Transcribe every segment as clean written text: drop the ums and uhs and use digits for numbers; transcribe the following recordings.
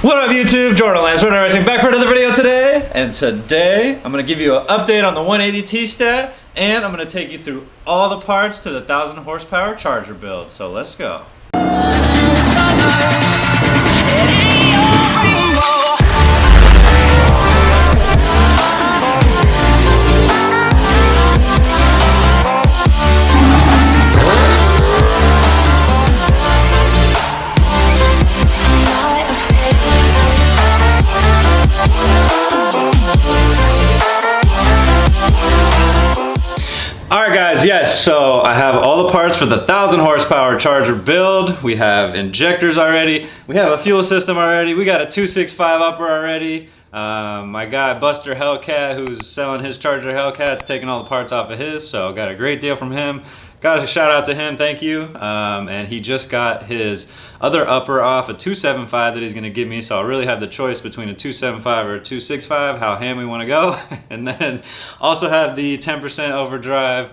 What up YouTube, Jordan Lance, Runner Racing, back for another video today. And today, I'm gonna give you an update on the 180T stat, and I'm gonna take you through all the parts to the 1000 horsepower Charger build. So let's go. Alright guys, yes, so I have all the parts for the 1000 horsepower Charger build. We have injectors already, we have a fuel system already, we got a 265 upper already. My guy Buster Hellcat, who's selling his Charger Hellcats, taking all the parts off of his, so got a great deal from him. Got a shout out to him, thank you. And he just got his other upper off a 275 that he's gonna give me, so I'll really have the choice between a 275 or a 265, how ham we wanna go. And then also have the 10% overdrive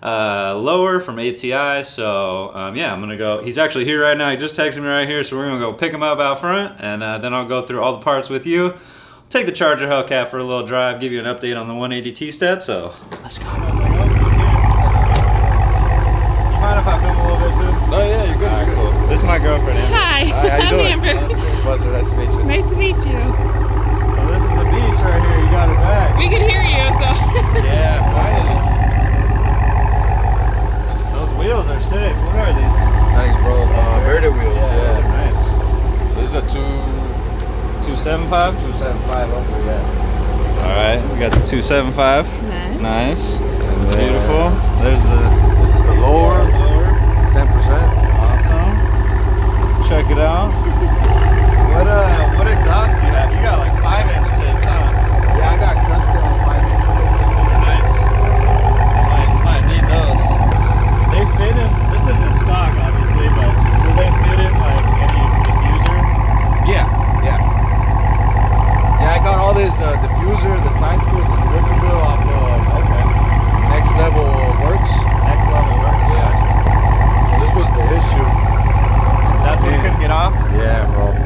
lower from ATI, so yeah, I'm gonna go. He's actually here right now, he just texted me right here, so we're gonna go pick him up out front, and then I'll go through all the parts with you. Take the Charger Hellcat for a little drive, give you an update on the 180T stat, so let's go. Mind if I film a little bit too? No, yeah, you're good. All right, cool. This is my girlfriend, Amber. Hi, Hi, how you doing? I'm Amber. Buster, nice to meet you. Nice to meet you. So this is the beach right here, you got it back. We can hear you, so. Yeah, finally. Those wheels are sick. What are these? Thanks, bro. Verde wheels. Yeah, nice. This is a 275? 275 upper, yeah. Alright, we got the 275. Nice. And then Beautiful. There's the lower 10%. Awesome. Check it out. What exhaust do you have? You got like 5-inch tips, huh? Yeah, I got custom 5-inch. Those are nice. Might need those. They fit in. This isn't stock, obviously, but do they fit in like any diffuser? Yeah. Yeah, I got all this diffuser, the side screws, and the ribbon wheel off of Next Level Works. Next Level Works. Yeah. So this was the issue. That's what you couldn't get off? Yeah, bro.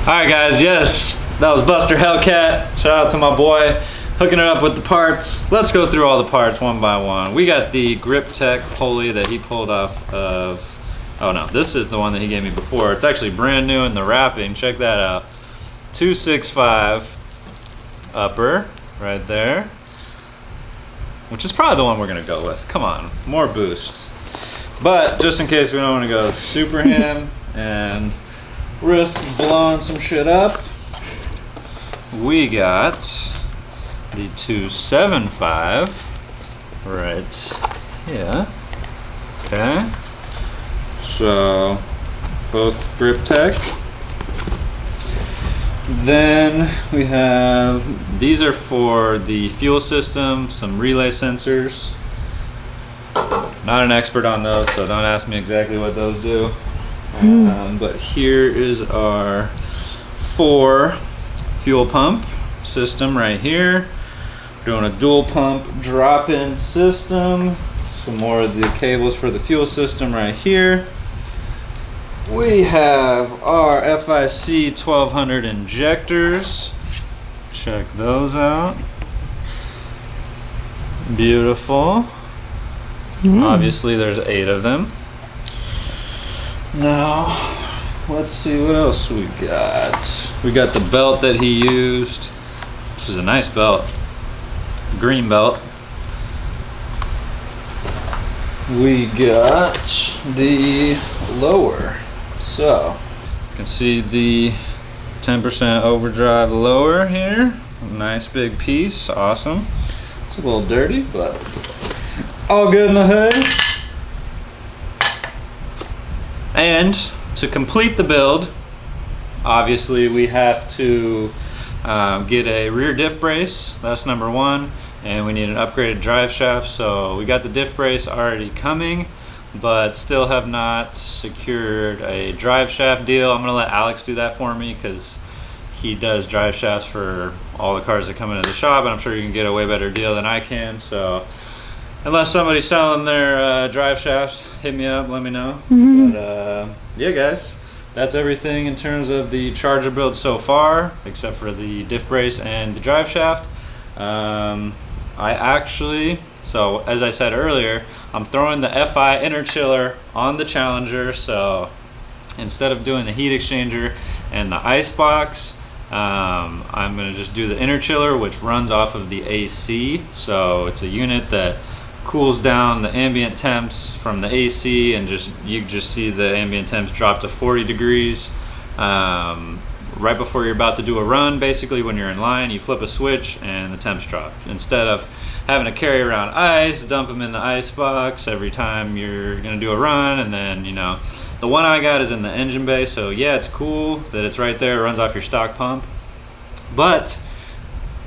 Alright guys, yes, that was Buster Hellcat. Shout out to my boy, hooking it up with the parts. Let's go through all the parts one by one. We got the Grip Tech pulley that he pulled off of, oh no, this is the one that he gave me before. It's actually brand new in the wrapping, check that out. 265 upper, right there. Which is probably the one we're gonna go with. Come on, more boost. But just in case we don't wanna go super ham and risk blowing some shit up, we got the 275 right here. Okay, so both Grip Tech. Then we have, these are for the fuel system, some relay sensors. Not an expert on those, so don't ask me exactly what those do. But here is our 4 fuel pump system right here. Doing a dual pump drop-in system. Some more of the cables for the fuel system right here. We have our FIC 1200 injectors. Check those out. Beautiful. Obviously there's 8 of them. Now, let's see what else we got. We got the belt that he used, which is a nice belt. Green belt. We got the lower. So, you can see the 10% overdrive lower here. Nice big piece, awesome. It's a little dirty, but all good in the hood. And to complete the build, obviously we have to get a rear diff brace. That's number 1. And we need an upgraded drive shaft. So we got the diff brace already coming, but still have not secured a drive shaft deal. I'm gonna let Alex do that for me because he does drive shafts for all the cars that come into the shop, and I'm sure you can get a way better deal than I can. So unless somebody's selling their drive shafts, hit me up, let me know. But yeah guys, that's everything in terms of the Charger build so far, except for the diff brace and the drive shaft. I actually, so as I said earlier, I'm throwing the FI inner chiller on the Challenger. So instead of doing the heat exchanger and the ice box, I'm gonna just do the inner chiller, which runs off of the AC. So it's a unit that cools down the ambient temps from the AC, and you just see the ambient temps drop to 40 degrees right before you're about to do a run. Basically, when you're in line, you flip a switch and the temps drop. Instead of having to carry around ice, dump them in the ice box every time you're gonna do a run. And then, you know, the one I got is in the engine bay, so yeah, it's cool that it's right there. It runs off your stock pump, but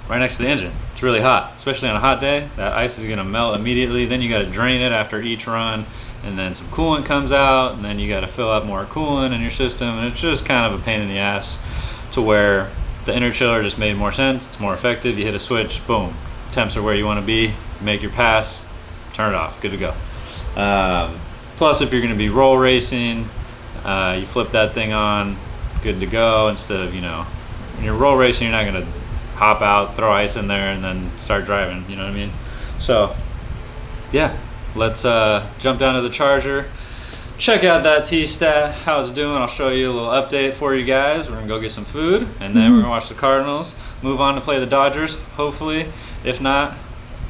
right next to the engine. It's really hot, especially on a hot day. That ice is gonna melt immediately. Then you gotta drain it after each run, and then some coolant comes out, and then you gotta fill up more coolant in your system, and it's just kind of a pain in the ass, to where the inner chiller just made more sense. It's more effective. You hit a switch, boom, temps are where you wanna be, make your pass, turn it off, good to go. Plus, if you're gonna be roll racing, you flip that thing on, good to go. Instead of, you know, when you're roll racing, you're not gonna hop out, throw ice in there, and then start driving, you know what I mean? So yeah, let's jump down to the Charger, check out that T-Stat, how it's doing. I'll show you a little update for you guys. We're gonna go get some food, and then we're gonna watch the Cardinals, move on to play the Dodgers, hopefully. If not,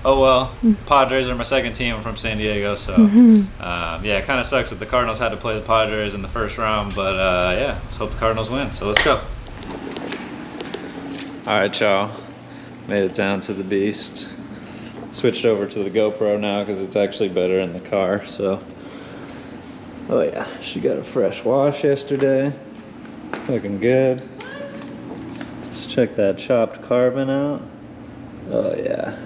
oh well. Padres are my second team. I'm from San Diego, so yeah, it kind of sucks that the Cardinals had to play the Padres in the first round, but yeah, let's hope the Cardinals win. So let's go. All right, y'all, made it down to the beast. Switched over to the GoPro now because it's actually better in the car. So, oh yeah, she got a fresh wash yesterday, looking good. Let's check that chopped carbon out. Oh yeah.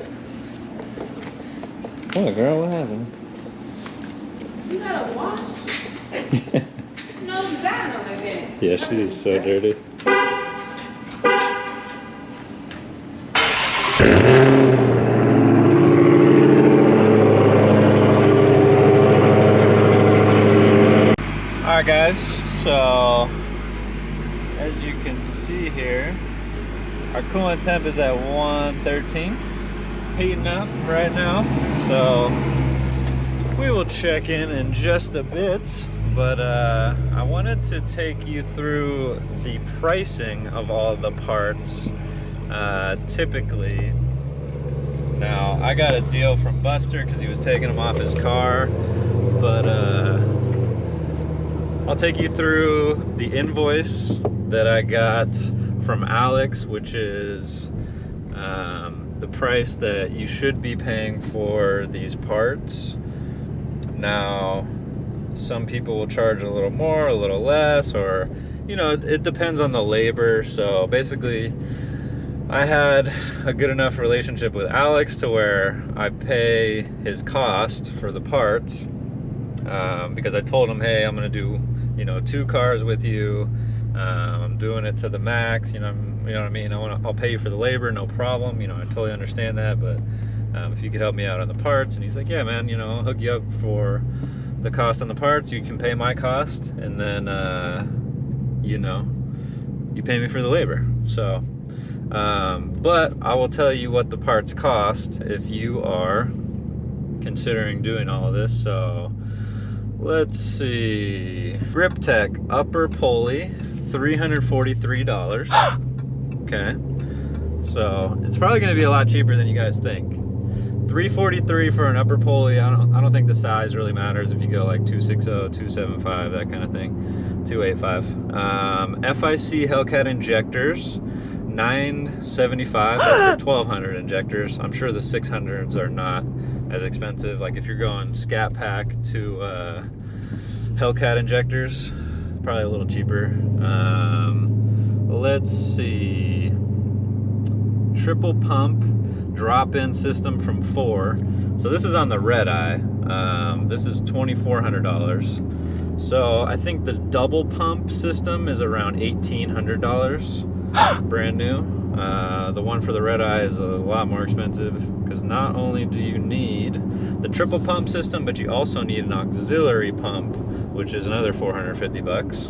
What, girl, what happened? You got a wash? Snow's down on again. Yeah, she is so dirty. Alright guys, so as you can Coolant temp is at 113, heating up right now. So we will check in just a bit, but I wanted to take you through the pricing of all the parts. Typically, now I got a deal from Buster because he was taking them off his car, but I'll take you through the invoice that I got from Alex, which is the price that you should be paying for these parts. Now, some people will charge a little more, a little less, or, you know, it depends on the labor. So basically, I had a good enough relationship with Alex to where I pay his cost for the parts, because I told him, hey, I'm gonna do, you know, 2 cars with you. I'm doing it to the max, you know what I mean? I'll pay you for the labor, no problem. You know, I totally understand that, but if you could help me out on the parts. And he's like, yeah, man, you know, I'll hook you up for the cost on the parts. You can pay my cost, and then, you know, you pay me for the labor. So, but I will tell you what the parts cost if you are considering doing all of this. So, let's see. Grip Tech upper pulley, $343. Okay, so it's probably going to be a lot cheaper than you guys think. $343 for an upper pulley. I don't think the size really matters if you go like 260, 275, that kind of thing. 285. FIC Hellcat injectors, $975. That's for 1200 injectors. I'm sure the 600s are not as expensive. Like if you're going Scat Pack to Hellcat injectors, probably a little cheaper. Let's see. Triple pump drop-in system from 4. So this is on the red eye. This is $2,400. So I think the double pump system is around $1,800, brand new. The one for the red eye is a lot more expensive, because not only do you need the triple pump system, but you also need an auxiliary pump, which is another 450 bucks.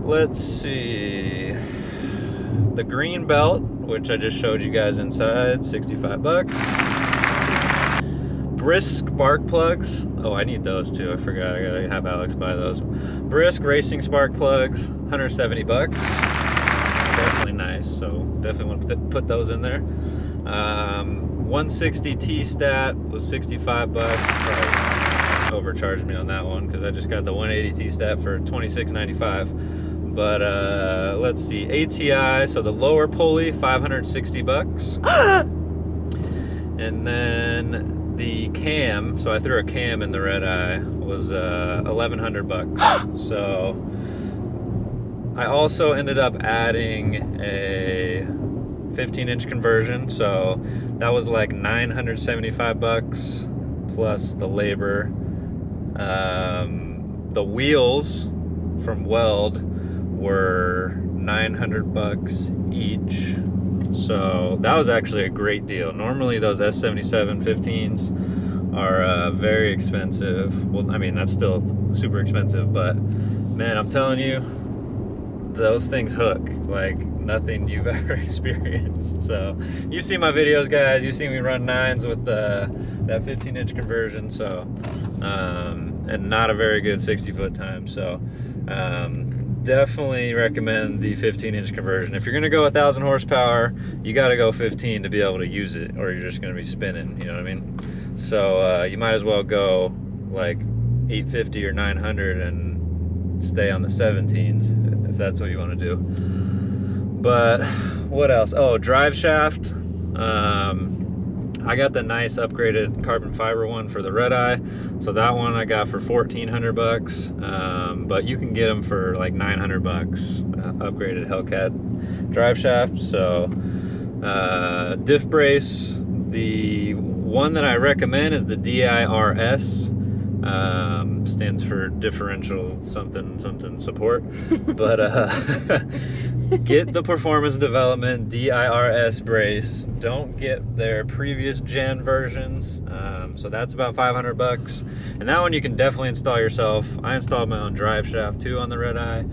Let's see. The green belt, which I just showed you guys inside, 65 bucks. Brisk spark plugs. Oh, I need those too. I forgot. I gotta have Alex buy those. Brisk racing spark plugs, 170 bucks. Definitely nice. So definitely want to put those in there. 160 T-Stat was 65 bucks. Probably overcharged me on that one because I just got the 180 T-Stat for $26.95. But let's see, ATI, so the lower pulley, 560 bucks. And then the cam, so I threw a cam in the red eye, was 1,100 bucks. So I also ended up adding a 15-inch conversion, so that was like 975 bucks plus the labor. The wheels from Weld were 900 bucks each, so that was actually a great deal. Normally those S77 15s are very expensive. Well, I mean, that's still super expensive, but man, I'm telling you, those things hook like nothing you've ever experienced. So you've seen my videos, guys. You've seen me run 9s with that 15-inch conversion, so and not a very good 60-foot time. So definitely recommend the 15-inch conversion. If you're gonna go 1,000 horsepower, you gotta go 15 to be able to use it, or you're just gonna be spinning, you know what I mean? So you might as well go like 850 or 900 and stay on the 17s if that's what you want to do. But what else? Oh, Driveshaft. I got the nice upgraded carbon fiber one for the red eye, so that one I got for 1,400 bucks. But you can get them for like 900 bucks. Upgraded Hellcat Driveshaft. So diff brace. The one that I recommend is the DIRS. Stands for differential something support. But get the performance development DIRS brace. Don't get their previous gen versions. So that's about 500 bucks, and that one you can definitely install yourself. I installed my own drive shaft too on the red eye.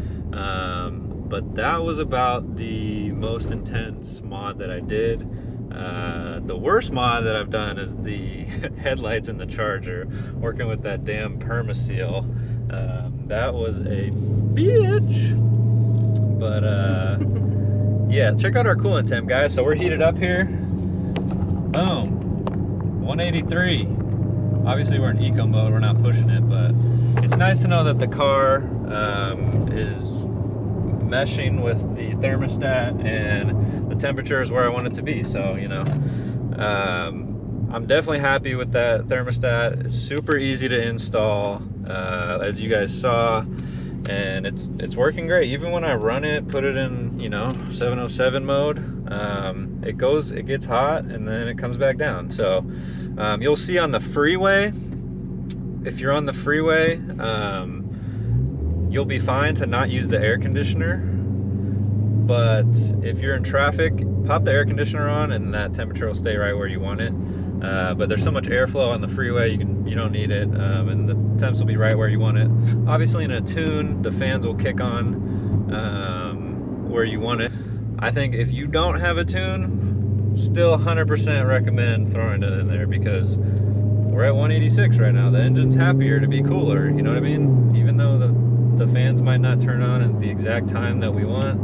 But that was about the most intense mod that I did. The worst mod that I've done is the headlights in the Charger, working with that damn permaseal. That was a bitch. But yeah, check out our coolant temp, guys. So we're heated up here. Boom, 183. Obviously we're in eco mode, we're not pushing it, but it's nice to know that the car is meshing with the thermostat and the temperature is where I want it to be. So, you know, I'm definitely happy with that thermostat. It's super easy to install, as you guys saw, and it's working great. Even when I run it, put it in, you know, 707 mode, it gets hot and then it comes back down. So you'll see on the freeway, if you're on the freeway, you'll be fine to not use the air conditioner. But if you're in traffic, pop the air conditioner on and that temperature will stay right where you want it. But there's so much airflow on the freeway, you don't need it, and the temps will be right where you want it. Obviously in a tune, the fans will kick on where you want it. I think if you don't have a tune, still 100% recommend throwing it in there, because we're at 186 right now. The engine's happier to be cooler, you know what I mean? Even though the fans might not turn on at the exact time that we want,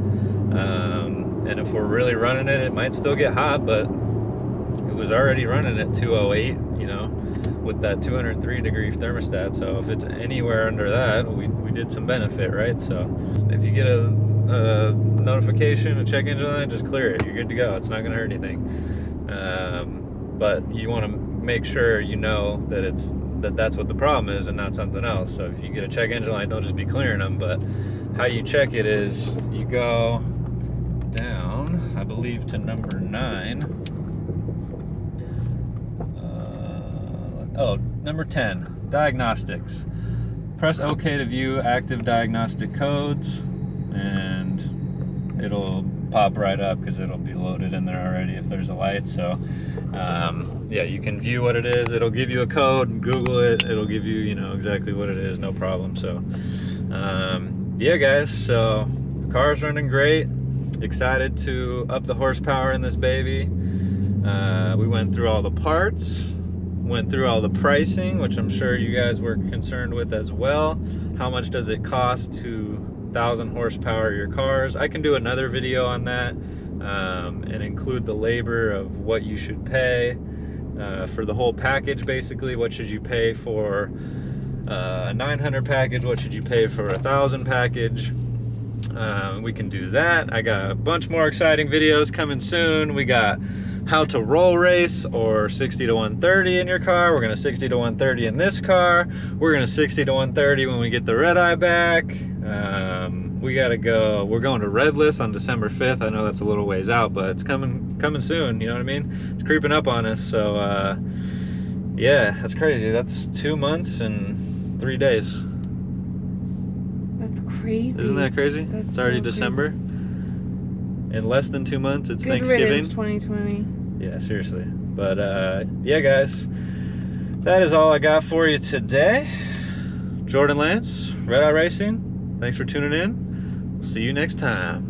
and if we're really running it, it might still get hot, but it was already running at 208, you know, with that 203 degree thermostat. So if it's anywhere under that, we did some benefit, right? So if you get a notification, a check engine light, just clear it. You're good to go. It's not going to hurt anything. But you want to make sure you know that that's what the problem is and not something else. So if you get a check engine light, don't just be clearing them. But how you check it is you go down, I believe, to number 9. Number 10, diagnostics. Press OK to view active diagnostic codes, and it'll pop right up because it'll be loaded in there already if there's a light. So yeah, you can view what it is. It'll give you a code, Google it, it'll give you, you know, exactly what it is, no problem. So yeah, guys, so the car's running great. Excited to up the horsepower in this baby. We went through all the parts, went through all the pricing, which I'm sure you guys were concerned with as well. How much does it cost to 1,000 horsepower your cars? I can do another video on that and include the labor of what you should pay for the whole package. Basically, what should you pay for a 900 package? What should you pay for a 1,000 package? We can do that. I got a bunch more exciting videos coming soon. We got how to roll race or 60 to 130 in your car. We're gonna 60 to 130 in this car. We're gonna 60 to 130 when we get the red eye back. We gotta go. We're going to Redless on December 5th. I know that's a little ways out, but it's coming soon. You know what I mean? It's creeping up on us. So yeah, that's crazy. That's 2 months and 3 days. That's crazy. Isn't that crazy? That's it's already so December. In less than 2 months, it's Good Thanksgiving. riddance, 2020. Yeah, seriously. But yeah, guys, that is all I got for you today. Jordan Lance, Red Eye Racing. Thanks for tuning in. See you next time.